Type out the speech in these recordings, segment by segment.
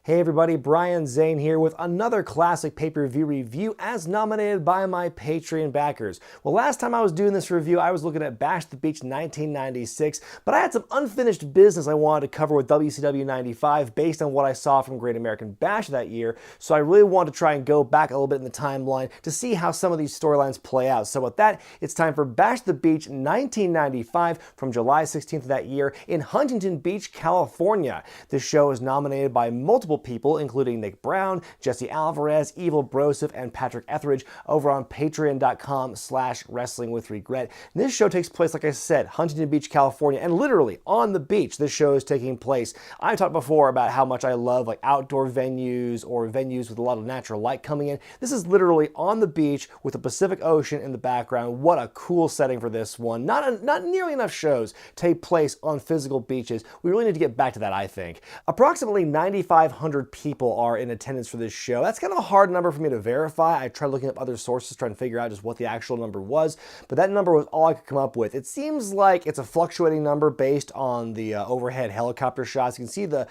Hey everybody, Brian Zane here with another classic pay-per-view review as nominated by my Patreon backers. Well, last time I was doing this review, I was looking at Bash at the Beach 1996, but I had some unfinished business I wanted to cover with WCW 95 based on what I saw from Great American Bash that year, so I really wanted to try and go back a little bit in the timeline to see how some of these storylines play out. So with that, it's time for Bash at the Beach 1995 from July 16th of that year in Huntington Beach, California. This show is nominated by multiple people, including Nick Brown, Jesse Alvarez, Evil Broseph, and Patrick Etheridge over on patreon.com/wrestlingwithregret. This show takes place, like I said, Huntington Beach, California, and literally on the beach this show is taking place. I talked before about how much I love like outdoor venues or venues with a lot of natural light coming in. This is literally on the beach with the Pacific Ocean in the background. What a cool setting for this one. Not nearly enough shows take place on physical beaches. We really need to get back to that, I think. Approximately 9,500 people are in attendance for this show. That's kind of a hard number for me to verify. I tried looking up other sources trying to figure out just what the actual number was, but that number was all I could come up with. It seems like it's a fluctuating number based on the overhead helicopter shots. You can see the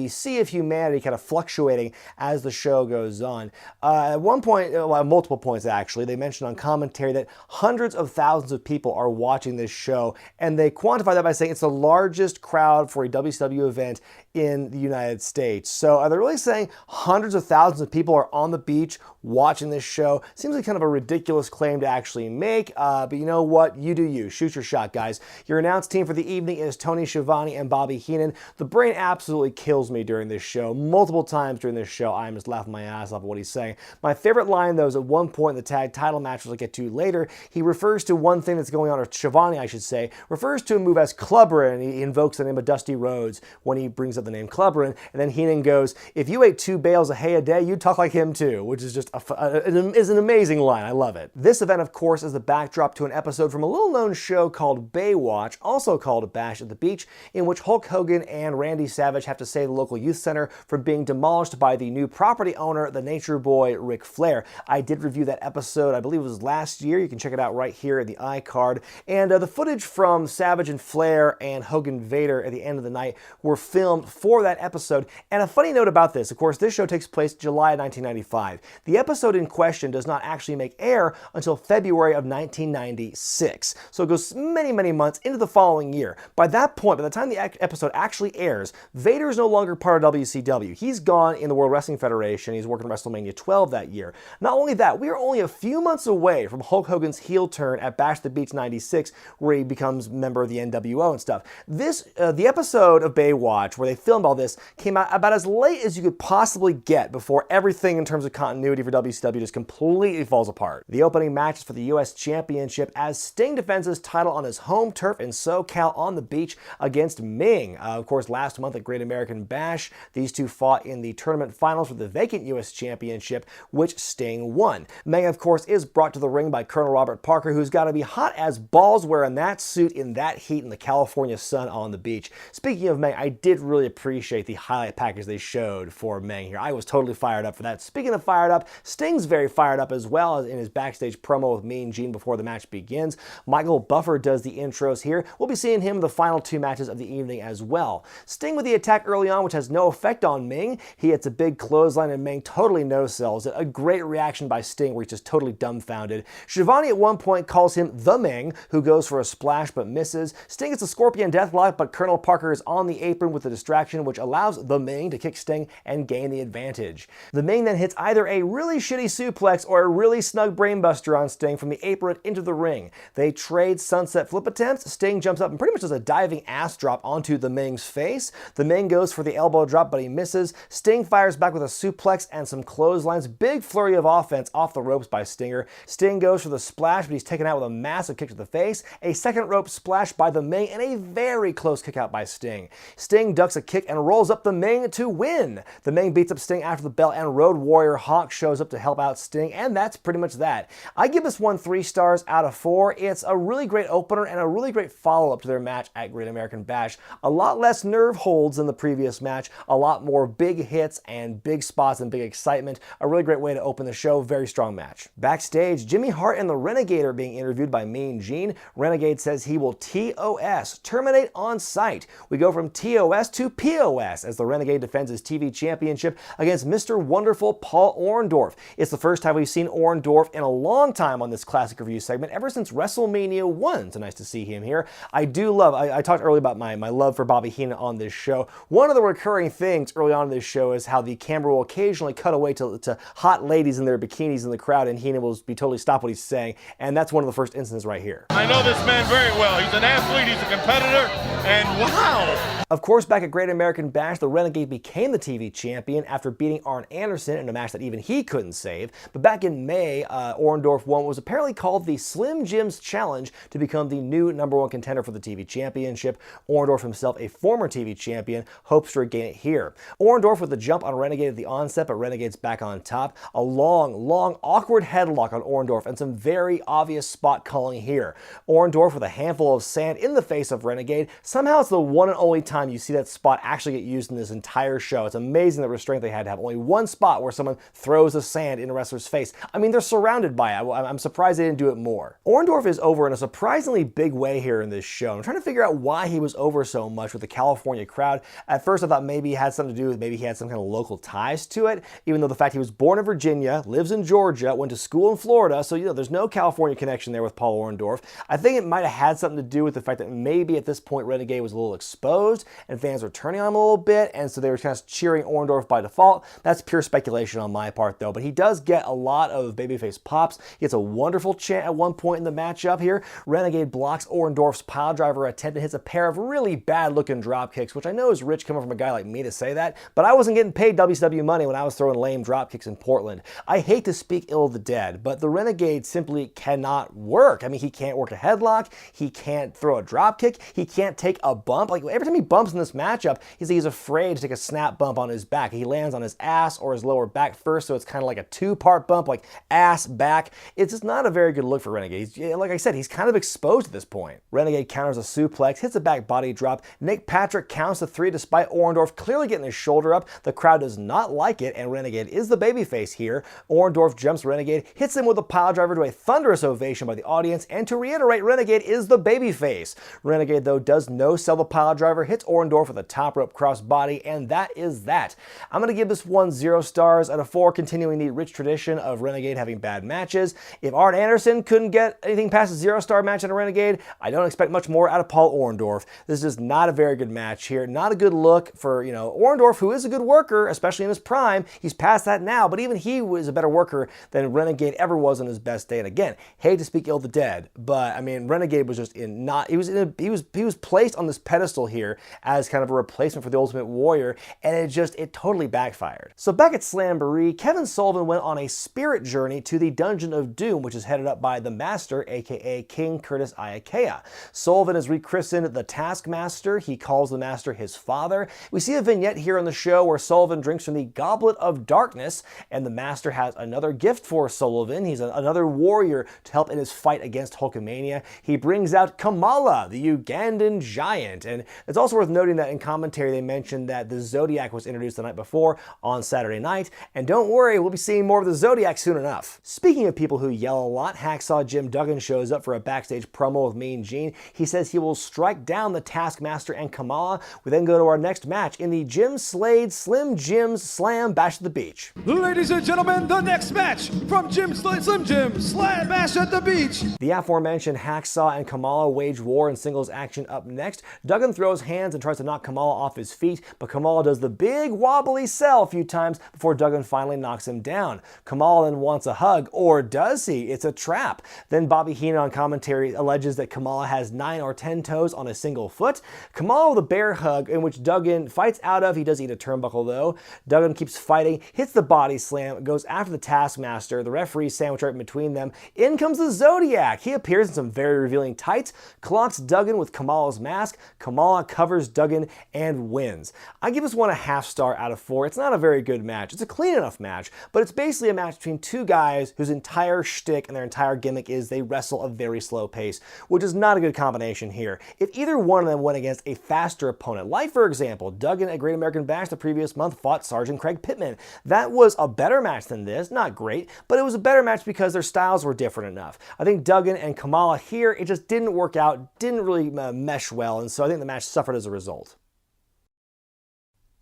sea of humanity kind of fluctuating as the show goes on. At one point, well, multiple points actually, they mentioned on commentary that hundreds of thousands of people are watching this show, and they quantify that by saying it's the largest crowd for a WCW event in the United States. So are they really saying hundreds of thousands of people are on the beach watching this show? Seems like kind of a ridiculous claim to actually make, but you know what? You do you. Shoot your shot, guys. Your announced team for the evening is Tony Schiavone and Bobby Heenan. The brain absolutely kills me during this show. Multiple times during this show, I'm just laughing my ass off at what he's saying. My favorite line, though, is at one point in the tag title match, which I'll get to later, he refers to one thing that's going on, or Schiavone, I should say, refers to a move as Clubberin, and he invokes the name of Dusty Rhodes when he brings up the name Clubberin, and then Heenan goes, "If you ate 2 bales of hay a day, you'd talk like him too," which is just is an amazing line. I love it. This event, of course, is the backdrop to an episode from a little-known show called Baywatch, also called Bash at the Beach, in which Hulk Hogan and Randy Savage have to save the local youth center from being demolished by the new property owner, the Nature Boy, Ric Flair. I did review that episode, I believe it was last year. You can check it out right here in the iCard. And the footage from Savage and Flair and Hogan Vader at the end of the night were filmed for that episode. And a funny note about this, of course, this show takes place July 1995. The episode in question does not actually make air until February of 1996. So it goes many, many months into the following year. By that point, by the time the episode actually airs, Vader is no longer part of WCW. He's gone in the World Wrestling Federation. He's working WrestleMania 12 that year. Not only that, we are only a few months away from Hulk Hogan's heel turn at Bash at the Beach 96, where he becomes a member of the NWO and stuff. The episode of Baywatch, where they filmed all this, came out about as late as you could possibly get before everything in terms of continuity for WCW just completely falls apart. The opening match is for the US Championship as Sting defends his title on his home turf in SoCal on the beach against Meng. Of course, last month at Great American Bash, these two fought in the tournament finals for the vacant US Championship, which Sting won. Meng, of course, is brought to the ring by Colonel Robert Parker, who's got to be hot as balls wearing that suit in that heat in the California sun on the beach. Speaking of Meng, I did really appreciate the highlight package they showed for Meng here. I was totally fired up for that. Speaking of fired up, Sting's very fired up as well in his backstage promo with Mean Gene before the match begins. Michael Buffer does the intros here. We'll be seeing him in the final 2 matches of the evening as well. Sting with the attack early on, which has no effect on Meng. He hits a big clothesline and Meng totally no-sells it. A great reaction by Sting where he's just totally dumbfounded. Schiavone at one point calls him the Meng, who goes for a splash but misses. Sting gets a Scorpion Deathlock, but Colonel Parker is on the apron with the distraction, which allows the Meng to kick Sting and gain the advantage. The Meng then hits either a really shitty suplex or a really snug brainbuster on Sting from the apron into the ring. They trade sunset flip attempts. Sting jumps up and pretty much does a diving ass drop onto the Meng's face. The Meng goes for the elbow drop, but he misses. Sting fires back with a suplex and some clotheslines. Big flurry of offense off the ropes by Stinger. Sting goes for the splash, but he's taken out with a massive kick to the face. A second rope splash by the Meng and a very close kick out by Sting. Sting ducks a kick and rolls up the Meng to win. The Meng beats up Sting after the bell, and Road Warrior Hawk shows up to help out Sting, and that's pretty much that. I give this one 3 stars out of 4. It's a really great opener and a really great follow-up to their match at Great American Bash. A lot less nerve holds than the previous match, a lot more big hits and big spots and big excitement. A really great way to open the show. Very strong match. Backstage, Jimmy Hart and the Renegade are being interviewed by Mean Gene. Renegade says he will TOS, terminate on sight. We go from TOS to POS as the Renegade defends his TV championship against Mr. Wonderful Paul Orndorff. It's the first time we've seen Orndorff in a long time on this classic review segment, ever since WrestleMania 1. So nice to see him here. I talked earlier about my love for Bobby Heenan on this show. One of the recurring things early on in this show is how the camera will occasionally cut away to hot ladies in their bikinis in the crowd, and Heenan will be totally stop what he's saying, and that's one of the first instances right here. I know this man very well. He's an athlete, he's a competitor, and wow! Of course, back at Great American Bash, the Renegade became the TV champion after beating Arn Anderson in a match that even he couldn't save. But back in May, Orndorff won what was apparently called the Slim Jim's Challenge to become the new #1 contender for the TV championship. Orndorff himself, a former TV champion, hopes to regain it here. Orndorff with the jump on Renegade at the onset, but Renegade's back on top. A long, awkward headlock on Orndorff and some very obvious spot calling here. Orndorff with a handful of sand in the face of Renegade. Somehow it's the one and only time you see that spot actually get used in this entire show. It's amazing the restraint they had to have. Only one spot where someone throws the sand in a wrestler's face. I mean, they're surrounded by it. I'm surprised they didn't do it more. Orndorff is over in a surprisingly big way here in this show. I'm trying to figure out why he was over so much with the California crowd. At first I thought maybe it had something to do with maybe he had some kind of local ties to it, even though the fact he was born in Virginia, lives in Georgia, went to school in Florida, so there's no California connection there with Paul Orndorff. I think it might have had something to do with the fact that maybe at this point Renegade was a little exposed and fans were turning on him a little bit, and so they were kind of cheering Orndorff by default. That's pure speculation on my part though, but he does get a lot of babyface pops. He gets a wonderful chant at one point in the matchup here. Renegade blocks Orndorff's piledriver attempt and hits a pair of really bad looking drop kicks, which I know is rich coming from a guy like me to say that, but I wasn't getting paid WCW money when I was throwing lame drop kicks in Portland. I hate to speak ill of the dead, but the Renegade simply cannot work. I mean, he can't work a headlock, he can't throw a drop kick, he can't take a bump. Like every time he bumps in this matchup, he's afraid to take a snap bump on his back. He lands on his ass or his lower back first, so it's kind of like a two-part bump, like ass, back. It's just not a very good look for Renegade. Like I said, he's kind of exposed at this point. Renegade counters a suplex, hits a back body drop. Nick Patrick counts the 3 despite Orndorff clearly getting his shoulder up. The crowd does not like it, and Renegade is the babyface here. Orndorff jumps Renegade, hits him with a piledriver to a thunderous ovation by the audience, and to reiterate, Renegade is the babyface. Renegade, though, does no-sell the piledriver, hits Orndorff with a top rope crossbody, and that is that. I'm going to give this one 0 stars out of 4, continuing the rich tradition of Renegade having bad matches. If Arn Anderson couldn't get anything past a 0-star match in a Renegade, I don't expect much more out of Paul Orndorff. This is just not a very good match here. Not a good look for, Orndorff, who is a good worker, especially in his prime. He's past that now, but even he was a better worker than Renegade ever was on his best day. And again, hate to speak ill of the dead, but I mean, Renegade was just he was placed on this pedestal here as kind of a replacement for the Ultimate Warrior, and it totally backfired. So back at Slamboree, Kevin Sullivan went on a spirit journey to the Dungeon of Doom, which is headed up by the Master, aka King Curtis Iakea. Sullivan is rechristened the Taskmaster. He calls the Master his father. We see a vignette here on the show where Sullivan drinks from the Goblet of Darkness, and the Master has another gift for Sullivan. He's another warrior to help in his fight against Hulkamania. He brings out Kamala, the Ugandan giant, and it's also worth noting that in commentary they mentioned that the Zodiac was introduced the night before on Saturday night, and don't worry, we'll be seeing more of the Zodiac soon enough. Speaking of people who yell a lot, Hacksaw Jim Duggan shows up for a backstage promo with Mean Gene. He says he will strike down the Taskmaster and Kamala. We then go to our next match in the Jim Slade Slim Jim's Slam Bash at the Beach. Ladies and gentlemen, the next match from Jim Slade Slim Jim Slam Bash at the Beach. The aforementioned Hacksaw and Kamala wage war in singles action up next. Duggan throws hands and tries to knock Kamala off his feet, but Kamala does the big wobbly sell a few times before Duggan finally knocks him down. Kamala then wants a hug, or does he? It's a trap. Then Bobby Heenan on commentary alleges that Kamala has 9 or 10 toes on a single foot. Kamala with a bear hug, in which Duggan fights out of. He does eat a turnbuckle though. Duggan keeps fighting, hits the body slam, goes after the Taskmaster. The referees sandwich right in between them. In comes the Zodiac. He appears in some very revealing tights, clocks Duggan with Kamala's mask. Kamala covers Duggan and wins. I give this one a 1/2 star out of 4. It's not a very good match. It's a clean enough match, but it's basically a match between two guys whose entire shtick and their entire gimmick is they wrestle a very slow pace, which is not a good combination here. If either one of them went against a faster opponent, like for example, Duggan at Great American Bash the previous month fought Sergeant Craig Pittman, that was a better match than this. Not great, but it was a better match because their styles were different enough. I think Duggan and Kamala here, it just didn't work out, didn't really mesh well, and so I think the match suffered as a result.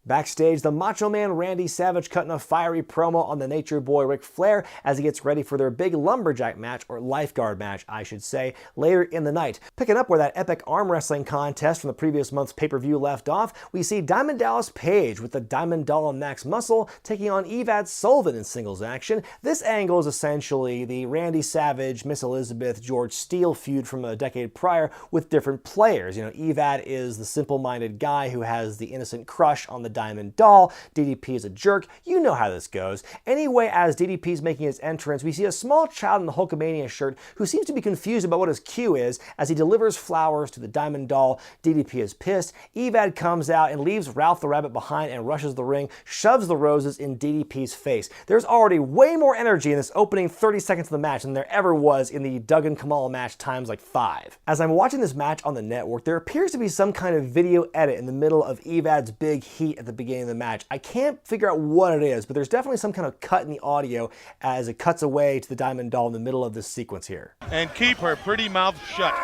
Backstage, the Macho Man Randy Savage cutting a fiery promo on the Nature Boy Ric Flair as he gets ready for their big lumberjack match, or lifeguard match, I should say, later in the night. Picking up where that epic arm wrestling contest from the previous month's pay-per-view left off, we see Diamond Dallas Page with the Diamond Doll and Max Muscle taking on Evad Sullivan in singles action. This angle is essentially the Randy Savage, Miss Elizabeth, George Steele feud from a decade prior with different players. You know, Evad is the simple-minded guy who has the innocent crush on the Diamond Doll. DDP is a jerk. You know how this goes. Anyway, as DDP's making his entrance, we see a small child in the Hulkamania shirt who seems to be confused about what his cue is as he delivers flowers to the Diamond Doll. DDP is pissed. Evad comes out and leaves Ralph the Rabbit behind and rushes the ring, shoves the roses in DDP's face. There's already way more energy in this opening 30 seconds of the match than there ever was in the Duggan Kamala match times like 5. As I'm watching this match on the network, there appears to be some kind of video edit in the middle of Evad's big heat at the beginning of the match. I can't figure out what it is, but there's definitely some kind of cut in the audio as it cuts away to the Diamond Doll in the middle of this sequence here. And keep her pretty mouth shut.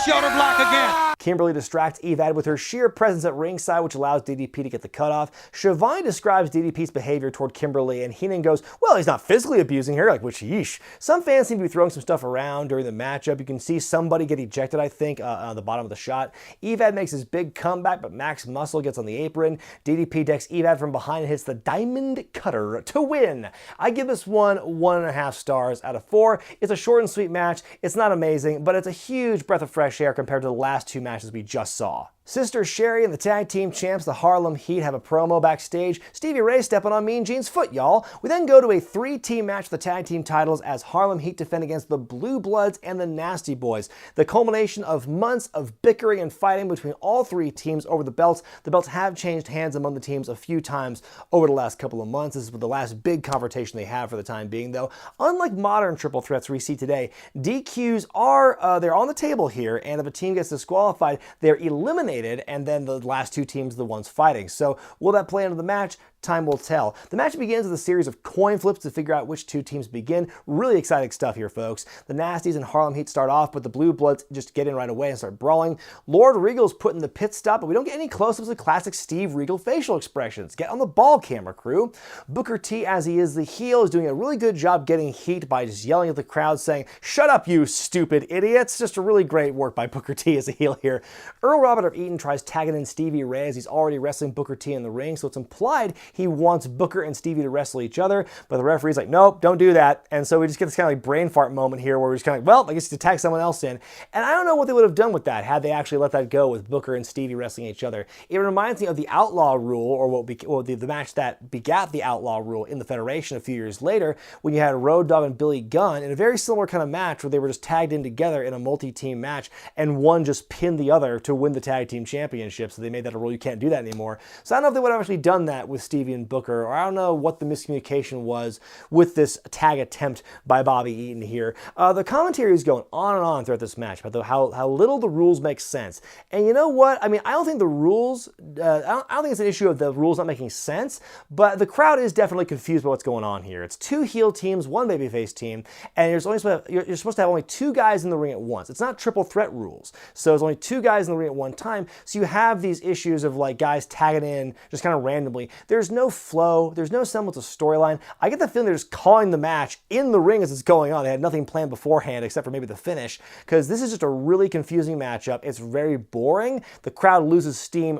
Shoulder block again. Kimberly distracts Evad with her sheer presence at ringside, which allows DDP to get the cutoff. Shivani describes DDP's behavior toward Kimberly, and Heenan goes, well, he's not physically abusing her, like, which yeesh. Some fans seem to be throwing some stuff around during the matchup. You can see somebody get ejected, I think, on the bottom of the shot. Evad makes his big comeback, but Max Muscle gets on the apron. DDP decks Evad from behind and hits the Diamond Cutter to win. I give this one 1.5 stars out of 4. It's a short and sweet match. It's not amazing, but it's a huge breath of fresh air compared to the last 2 matches we just saw. Sister Sherry and the tag team champs, the Harlem Heat, have a promo backstage. Stevie Ray stepping on Mean Gene's foot, y'all. We then go to a 3-team match for the tag team titles as Harlem Heat defend against the Blue Bloods and the Nasty Boys. The culmination of months of bickering and fighting between all 3 teams over the belts. The belts have changed hands among the teams a few times over the last couple of months. This is the last big confrontation they have for the time being, though. Unlike modern triple threats we see today, DQs are they're on the table here, and if a team gets disqualified, they're eliminated, and then the last 2 teams are the ones fighting. So will that play into the match? Time will tell. The match begins with a series of coin flips to figure out which 2 teams begin. Really exciting stuff here, folks. The Nasties and Harlem Heat start off, but the Blue Bloods just get in right away and start brawling. Lord Regal's put in the pit stop, but we don't get any close-ups of classic Steve Regal facial expressions. Get on the ball, camera crew. Booker T, as he is the heel, is doing a really good job getting heat by just yelling at the crowd saying, "Shut up, you stupid idiots." Just a really great work by Booker T as a heel here. Earl Robert of Eaton tries tagging in Stevie Ray as he's already wrestling Booker T in the ring, so it's implied he wants Booker and Stevie to wrestle each other, but the referee's like, nope, don't do that. And so we just get this kind of like brain fart moment here where we're just kind of like, well, I guess to tag someone else in. And I don't know what they would have done with that had they actually let that go with Booker and Stevie wrestling each other. It reminds me of the Outlaw Rule, or the match that begat the Outlaw Rule in the Federation a few years later, when you had Road Dogg and Billy Gunn in a very similar kind of match where they were just tagged in together in a multi-team match, and one just pinned the other to win the tag team championship. So they made that a rule. You can't do that anymore. So I don't know if they would have actually done that with Stevie and Booker, or I don't know what the miscommunication was with this tag attempt by Bobby Eaton here. The commentary is going on and on throughout this match about how little the rules make sense. And you know what? I mean, I don't think the rules, I don't think it's an issue of the rules not making sense, but the crowd is definitely confused about what's going on here. It's 2 heel teams, 1 babyface team, and you're supposed to have only 2 guys in the ring at once. It's not triple threat rules. So there's only 2 guys in the ring at one time. So you have these issues of like guys tagging in just kind of randomly. There's no flow. There's no semblance of storyline. I get the feeling they're just calling the match in the ring as it's going on. They had nothing planned beforehand except for maybe the finish, because this is just a really confusing matchup. It's very boring. The crowd loses steam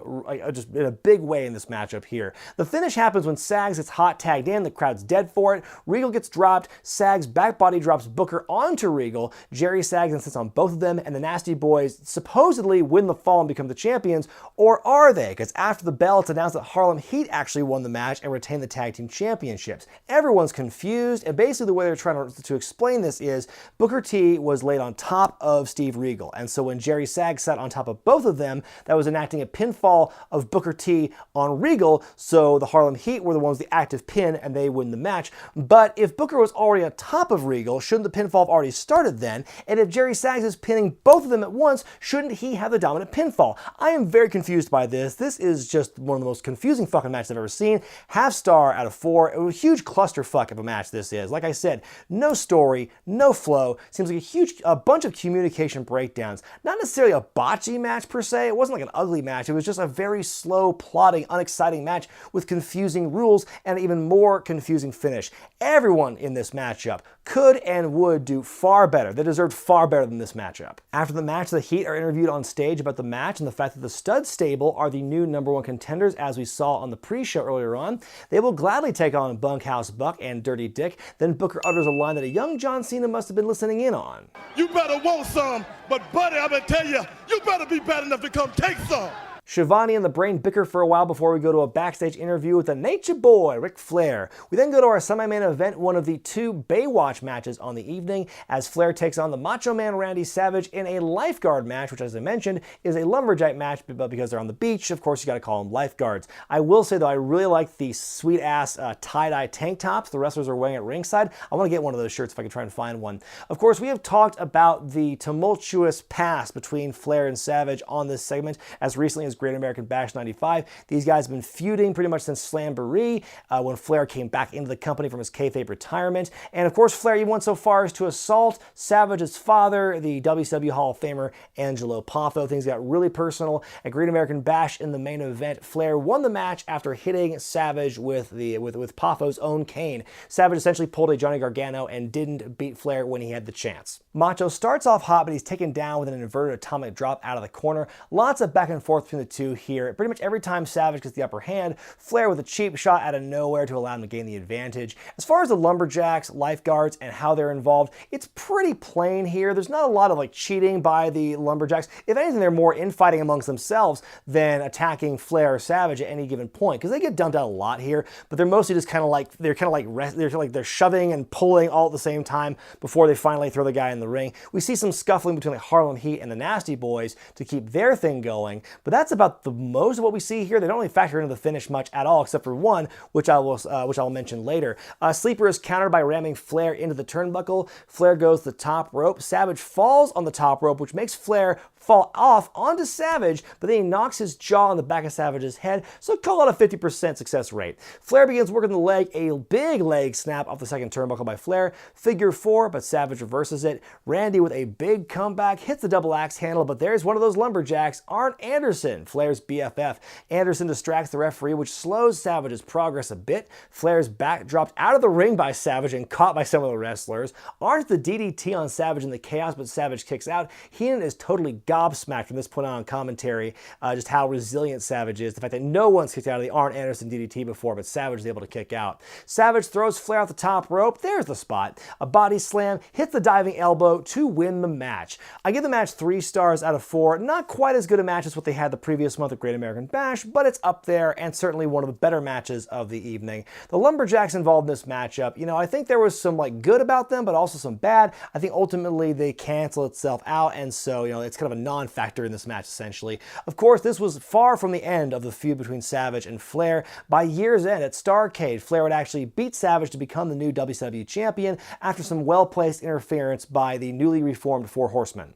just in a big way in this matchup here. The finish happens when Sags gets hot tagged in. The crowd's dead for it. Regal gets dropped. Sags back body drops Booker onto Regal. Jerry Sags and sits on both of them, and the Nasty Boys supposedly win the fall and become the champions. Or are they? Because after the bell, it's announced that Harlem Heat actually won the match and retained the tag team championships. Everyone's confused, and basically the way they're trying to explain this is Booker T was laid on top of Steve Regal, and so when Jerry Sags sat on top of both of them, that was enacting a pinfall of Booker T on Regal, so the Harlem Heat were the ones with the active pin, and they win the match. But if Booker was already on top of Regal, shouldn't the pinfall have already started then? And if Jerry Sags is pinning both of them at once, shouldn't he have the dominant pinfall? I am very confused by this. This is just one of the most confusing fucking matches I've ever seen. 13, half star out of 4. It was a huge clusterfuck of a match this is. Like I said, no story, no flow. Seems like a bunch of communication breakdowns. Not necessarily a botchy match per se. It wasn't like an ugly match. It was just a very slow, plodding, unexciting match with confusing rules and an even more confusing finish. Everyone in this matchup could and would do far better. They deserved far better than this matchup. After the match, the Heat are interviewed on stage about the match and the fact that the Stud Stable are the new #1 contenders, as we saw on the pre-show earlier on. They will gladly take on Bunkhouse Buck and Dirty Dick. Then Booker utters a line that a young John Cena must have been listening in on. You better want some, but buddy, I'm gonna tell you, you better be bad enough to come take some. Shivani and the Brain bicker for a while before we go to a backstage interview with the Nature Boy, Ric Flair. We then go to our semi-main event, one of the 2 Baywatch matches on the evening, as Flair takes on the Macho Man Randy Savage in a Lifeguard match, which, as I mentioned, is a lumberjack match, but because they're on the beach, of course, you gotta call them lifeguards. I will say, though, I really like the sweet-ass tie-dye tank tops the wrestlers are wearing at ringside. I want to get one of those shirts if I can try and find one. Of course, we have talked about the tumultuous past between Flair and Savage on this segment as recently as Great American Bash 95. These guys have been feuding pretty much since Slamboree, when Flair came back into the company from his kayfabe retirement. And of course, Flair even went so far as to assault Savage's father, the WCW Hall of Famer Angelo Poffo. Things got really personal. At Great American Bash in the main event, Flair won the match after hitting Savage with Poffo's own cane. Savage essentially pulled a Johnny Gargano and didn't beat Flair when he had the chance. Macho starts off hot, but he's taken down with an inverted atomic drop out of the corner. Lots of back and forth between the two here. Pretty much every time Savage gets the upper hand, Flair with a cheap shot out of nowhere to allow him to gain the advantage. As far as the lumberjacks, lifeguards, and how they're involved, it's pretty plain here. There's not a lot of cheating by the lumberjacks. If anything, they're more infighting amongst themselves than attacking Flair or Savage at any given point, because they get dumped out a lot here. But they're mostly just they're shoving and pulling all at the same time before they finally throw the guy in the ring. We see some scuffling between the Harlem Heat and the Nasty Boys to keep their thing going, but that's about the most of what we see here. They don't really factor into the finish much at all, except for one, which I'll mention later. Sleeper is countered by ramming Flair into the turnbuckle. Flair goes to the top rope. Savage falls on the top rope, which makes Flair fall off onto Savage, but then he knocks his jaw on the back of Savage's head, so call it a 50% success rate. Flair begins working the leg, a big leg snap off the second turnbuckle by Flair. Figure 4, but Savage reverses it. Randy with a big comeback hits the double axe handle, but there's one of those lumberjacks, Arn Anderson, Flair's BFF. Anderson distracts the referee, which slows Savage's progress a bit. Flair's back dropped out of the ring by Savage and caught by some of the wrestlers. Arn's the DDT on Savage in the chaos, but Savage kicks out. Heenan is totally gobsmacked from this point on commentary, just how resilient Savage is. The fact that no one's kicked out of the Arn Anderson DDT before, but Savage is able to kick out. Savage throws Flair off the top rope. There's the spot. A body slam, hits the diving elbow to win the match. I give the match 3 stars out of 4. Not quite as good a match as what they had the previous month at Great American Bash, but it's up there and certainly one of the better matches of the evening. The lumberjacks involved in this matchup, I think there was some good about them, but also some bad. I think ultimately they cancel itself out, and so it's kind of a non-factor in this match essentially. Of course, this was far from the end of the feud between Savage and Flair. By year's end at Starrcade, Flair would actually beat Savage to become the new WCW champion after some well-placed interference by the newly reformed Four Horsemen.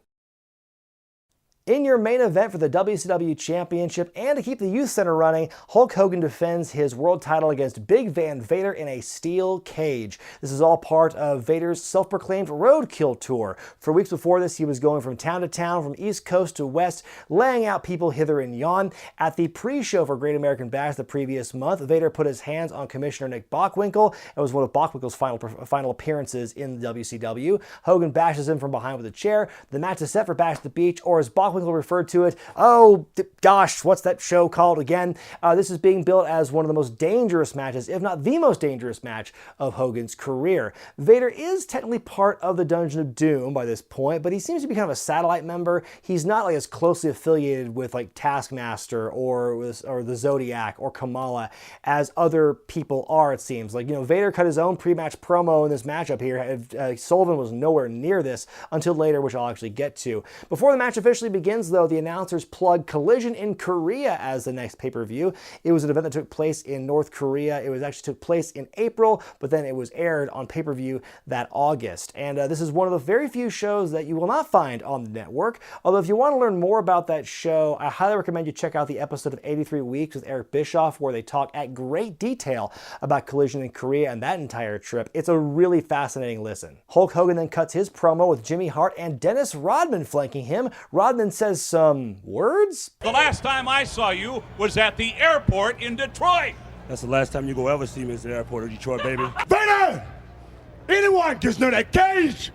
In your main event for the WCW Championship and to keep the Youth Center running, Hulk Hogan defends his world title against Big Van Vader in a steel cage. This is all part of Vader's self-proclaimed roadkill tour. For weeks before this, he was going from town to town, from East Coast to West, laying out people hither and yon. At the pre-show for Great American Bash the previous month, Vader put his hands on Commissioner Nick Bockwinkel. It was one of Bockwinkel's final appearances in the WCW. Hogan bashes him from behind with a chair. The match is set for Bash at the Beach, or as Bockwinkel referred to it, oh gosh, what's that show called again? This is being built as one of the most dangerous matches, if not the most dangerous match of Hogan's career. Vader is technically part of the Dungeon of Doom by this point, but he seems to be kind of a satellite member. He's not as closely affiliated with Taskmaster or the Zodiac or Kamala as other people are, it seems. Vader cut his own pre-match promo in this matchup here. Sullivan was nowhere near this until later, which I'll actually get to. Before the match officially begins, begins, though, the announcers plug Collision in Korea as the next pay-per-view. It was an event that took place in North Korea. It actually took place in April, but then it was aired on pay-per-view that August. And this is one of the very few shows that you will not find on the network. Although if you want to learn more about that show, I highly recommend you check out the episode of 83 Weeks with Eric Bischoff, where they talk at great detail about Collision in Korea and that entire trip. It's a really fascinating listen. Hulk Hogan then cuts his promo with Jimmy Hart and Dennis Rodman flanking him. Rodman says some words. The last time I saw you was at the airport in Detroit. That's the last time you go ever see me at the airport of Detroit, baby. Vader! Anyone gets near that cage,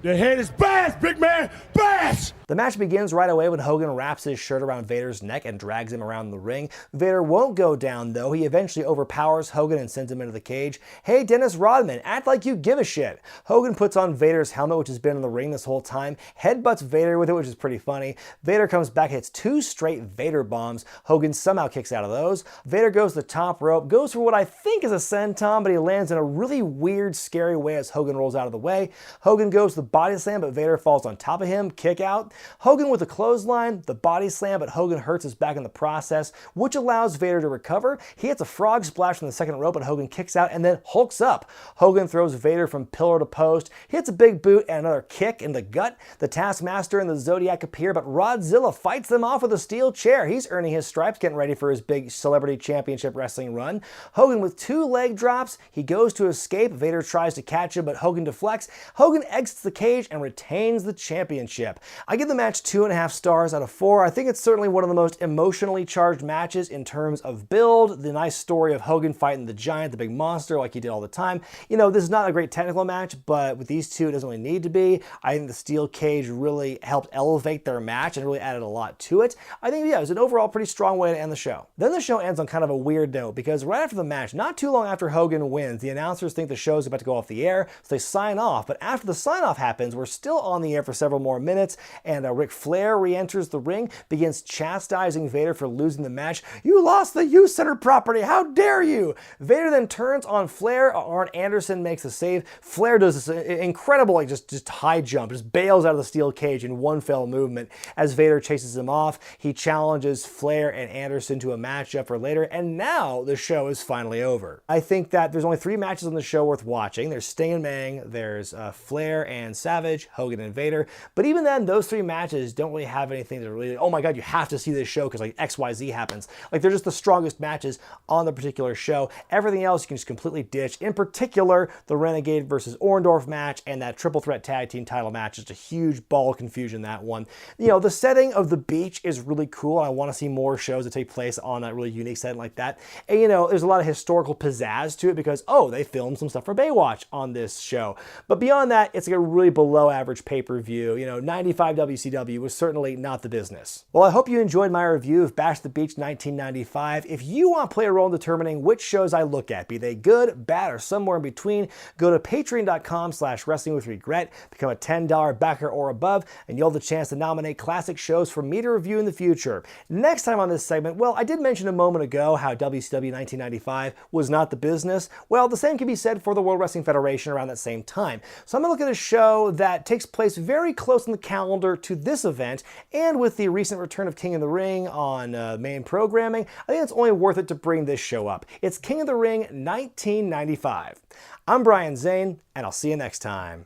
the head is bashed, big man, bashed! The match begins right away when Hogan wraps his shirt around Vader's neck and drags him around the ring. Vader won't go down, though. He eventually overpowers Hogan and sends him into the cage. Hey, Dennis Rodman, act like you give a shit. Hogan puts on Vader's helmet, which has been in the ring this whole time, headbutts Vader with it, which is pretty funny. Vader comes back, hits 2 straight Vader bombs. Hogan somehow kicks out of those. Vader goes to the top rope, goes for what I think is a senton, but he lands in a really weird, scary way as Hogan rolls out of the way. Hogan goes to the body slam, but Vader falls on top of him, kick out. Hogan with a clothesline, the body slam, but Hogan hurts his back in the process, which allows Vader to recover. He hits a frog splash from the second rope, but Hogan kicks out and then hulks up. Hogan throws Vader from pillar to post, hits a big boot and another kick in the gut. The Taskmaster and the Zodiac appear, but Rodzilla fights them off with a steel chair. He's earning his stripes, getting ready for his big Celebrity Championship Wrestling run. Hogan with 2 leg drops. He goes to escape. Vader tries to catch him, but Hogan deflects. Hogan exits the cage and retains the championship. I give the match 2.5 stars out of 4. I think it's certainly one of the most emotionally charged matches in terms of build, the nice story of Hogan fighting the giant, the big monster, like he did all the time. You know, this is not a great technical match, but with these two, it doesn't really need to be. I think the steel cage really helped elevate their match and really added a lot to it. I think, yeah, it was an overall pretty strong way to end the show. Then the show ends on kind of a weird note, because right after the match, not too long after Hogan wins, the announcers think the show's about to go off the air, so they sign off. But after the sign-off happens, we're still on the air for several more minutes, and Ric Flair re-enters the ring, begins chastising Vader for losing the match. You lost the youth center property, how dare you? Vader then turns on Flair. Arn Anderson makes the save. Flair does this incredible, like just high jump, just bails out of the steel cage in one fell movement. As Vader chases him off, he challenges Flair and Anderson to a matchup for later, and now the show is finally over. I think that there's only 3 matches on the show worth watching. There's Sting and Meng, there's Flair and Savage, Hogan and Vader, but even then, those 3 matches don't really have anything to really, oh my god, you have to see this show because like XYZ happens. Like, they're just the strongest matches on the particular show. Everything else you can just completely ditch. In particular, the Renegade versus Orndorff match and that triple threat tag team title match. Just a huge ball of confusion, that one. You know, the setting of the beach is really cool. I want to see more shows that take place on that really unique setting like that. And you know, there's a lot of historical pizzazz to it because, oh, they filmed some stuff for Baywatch on this show. But beyond that, it's like a really below average pay-per-view. You know, 95 WCW was certainly not the business. Well, I hope you enjoyed my review of Bash the Beach 1995. If you want to play a role in determining which shows I look at, be they good, bad, or somewhere in between, go to patreon.com/wrestlingwithregret, become a $10 backer or above, and you'll have the chance to nominate classic shows for me to review in the future. Next time on this segment, well, I did mention a moment ago how WCW 1995 was not the business. Well, the same can be said for the World Wrestling Federation around that same time. So I'm going to look at a show that takes place very close in the calendar to this event, and with the recent return of King of the Ring on main programming, I think it's only worth it to bring this show up. It's King of the Ring 1995. I'm Brian Zane, and I'll see you next time.